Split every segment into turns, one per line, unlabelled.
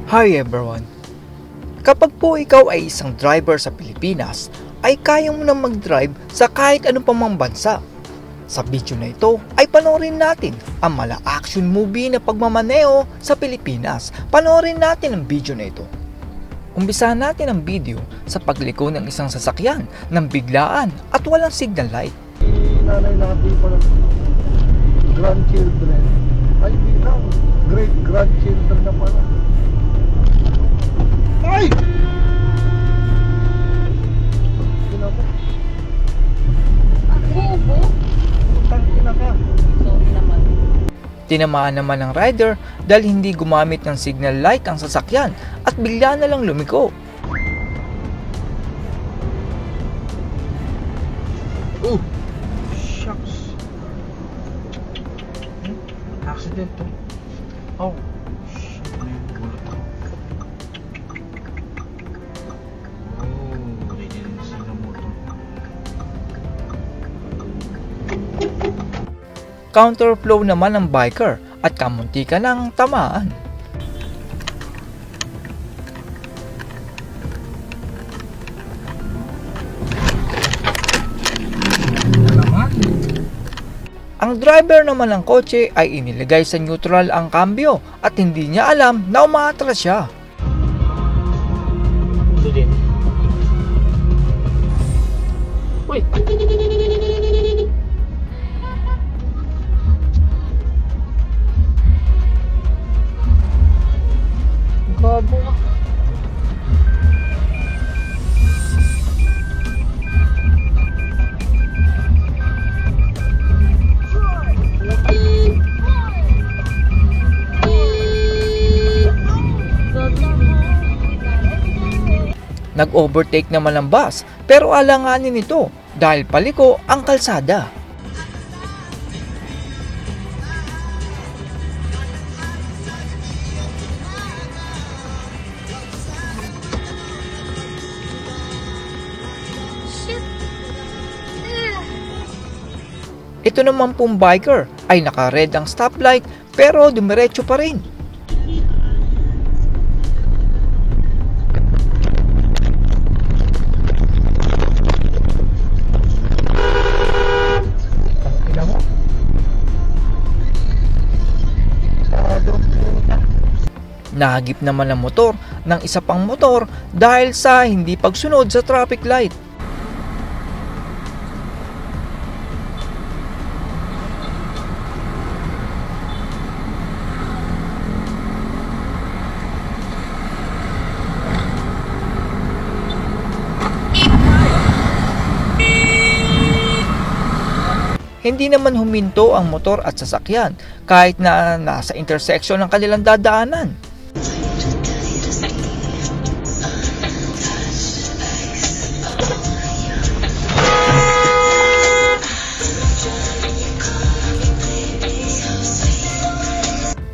Hi everyone! Kapag po ikaw ay isang driver sa Pilipinas, ay kaya mo nang mag-drive sa kahit anong pamang bansa. Sa video na ito ay panoorin natin ang mala-action movie na pagmamaneho sa Pilipinas. Panoorin natin ang video na ito. Umpisahan natin ang video sa pagliko ng isang sasakyan ng biglaan at walang signal light.
Nanay natin pala, grandchildren, ay bilang great-grandchildren na pala. Ay! Ginaba.
Bobo?
Tangina ka.
Sorry naman.
Tinamaan naman ng rider dahil hindi gumamit ng signal light ang sasakyan at bigla na lang lumiko.
Oh! Shucks. Accident to. Oh. Shit, may bulot ako. Oh, nilinis na motor.
Counterflow naman ng biker at kamunti ka ng tamaan. Ang driver naman ng kotse ay inilagay sa neutral ang kambyo at hindi niya alam na umaatras siya.
Ito din. Uy! Gabo ka.
Nag-overtake naman ang bus pero alanganin ito dahil paliko ang kalsada. Ito naman pong biker ay naka-red ang stoplight pero dumiretso pa rin.
Tangina mo.
Nahagip naman ang motor ng isa pang motor dahil sa hindi pagsunod sa traffic light. Hindi naman huminto ang motor at sasakyan kahit na nasa intersection ng kanilang dadaanan.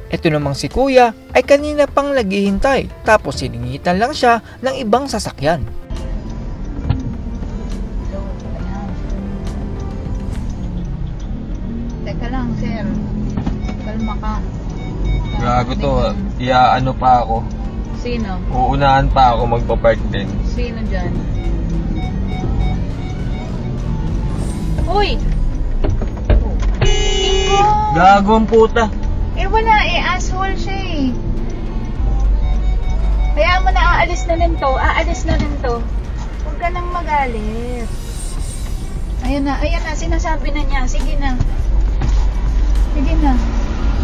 Ito namang si Kuya ay kanina pang naghihintay tapos siningitan lang siya ng ibang sasakyan.
Teka lang, sir. Kalma ka.
Gago to, ano pa ako.
Sino?
Uunahan pa ako magpa-park din.
Sino dyan? Uy! Ingo!
Gago ang puta.
Eh wala eh, asshole siya eh. Kaya mo na aalis na rin to. Huwag ka nang magalit. Ayan na, sinasabi na niya. Sige na,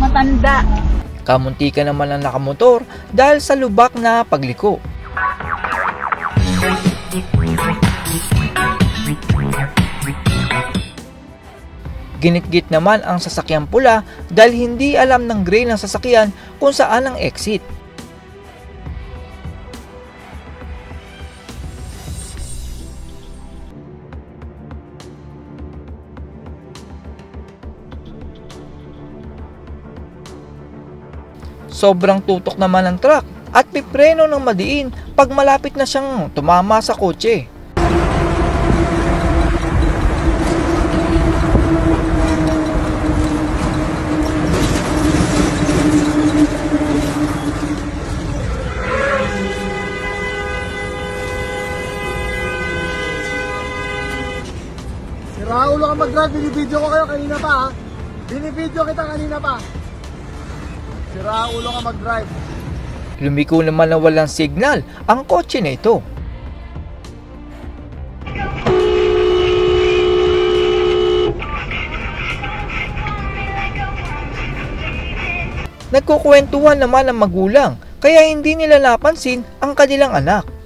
matanda.
Kamunti ka naman ang nakamotor dahil sa lubak na pagliko. Ginitgit naman ang sasakyang pula dahil hindi alam ng gray ng sasakyan kung saan ang exit. Sobrang tutok naman ng truck at pipreno ng madiin pag malapit na siyang tumama sa kotse.
mag-drive, binibidyo ko kayo kanina pa ha. Binibidyo kita kanina pa. Sira ulo ka mag-drive.
Lumiko naman na walang signal ang kotse na ito. Nagkukwentuhan naman ang magulang kaya hindi nila napansin ang kanilang anak.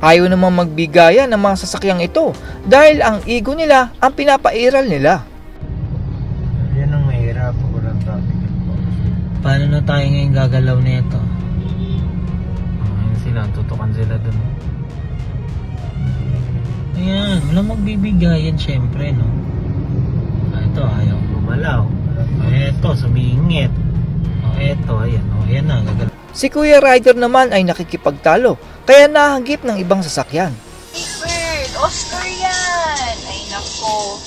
Ayaw namang magbigayan ng mga sasakyang ito dahil ang ego nila ang pinapairal nila.
Yan ang mahirap pag walang traffic. Paano na tayo ngayon gagalaw na ito? Ayun sila, tutukan sila dun. Ayan, walang magbibigayan syempre, no? Ito, ayaw gumalaw. Ito, sumingit. Ito, ayan, ayan na, gagalaw.
Si Kuya Ryder naman ay nakikipagtalo kaya nahanggip ng ibang sasakyan.
Bird, Oscar yan. Ay, nako.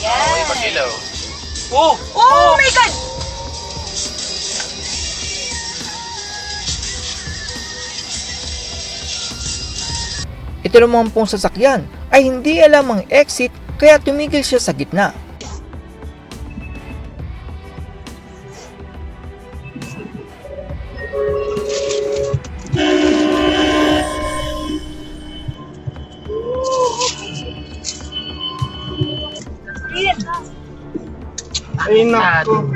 Yan.
Oh!
Oh my God!
Ito naman pong sasakyan ay hindi alam ang exit kaya tumigil siya sa gitna.
Ay nako.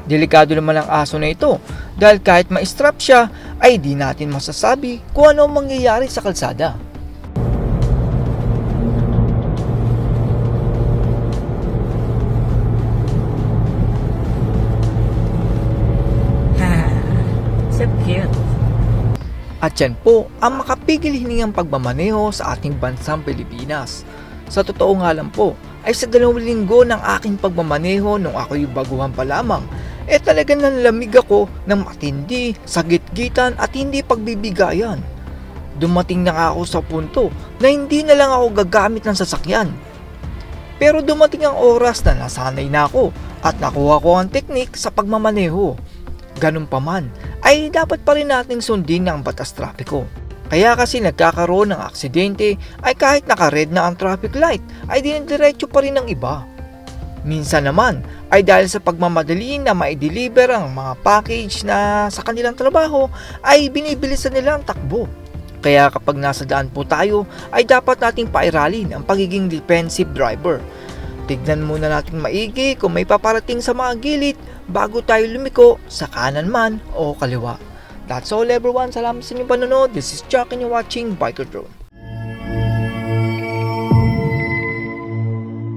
Delikado naman ang aso na ito dahil kahit ma-strap siya ay di natin masasabi kung ano ang mangyayari sa kalsada.
So cute.
At yan po ang makapigil hiningang pagmamaneho sa ating bansang Pilipinas. Sa totoo nga lang po, ay sa 2 linggo ng aking pagmamaneho nung ako'y baguhan pa lamang, talagang nanlamig ako ng matindi, sagit-gitan at hindi pagbibigayan. Dumating na nga ako sa punto na hindi na lang ako gagamit ng sasakyan. Pero dumating ang oras na nasanay na ako at nakuha ko ang teknik sa pagmamaneho. Ganun pa man, ay dapat pa rin nating sundin ang batas trapiko. Kaya kasi nagkakaroon ng aksidente ay kahit naka-red na ang traffic light ay dinidiretso pa rin ng iba. Minsan naman ay dahil sa pagmamadali na ma-deliver ang mga package na sa kanilang trabaho ay binibilisan nila ang takbo. Kaya kapag nasa daan po tayo ay dapat nating pairalin ang pagiging defensive driver. Tignan muna natin maigi kung may paparating sa mga gilid bago tayo lumiko sa kanan man o kaliwa. That's all everyone. Salamat sa inyong panonood. This is Chuck and you're watching Biker Drone.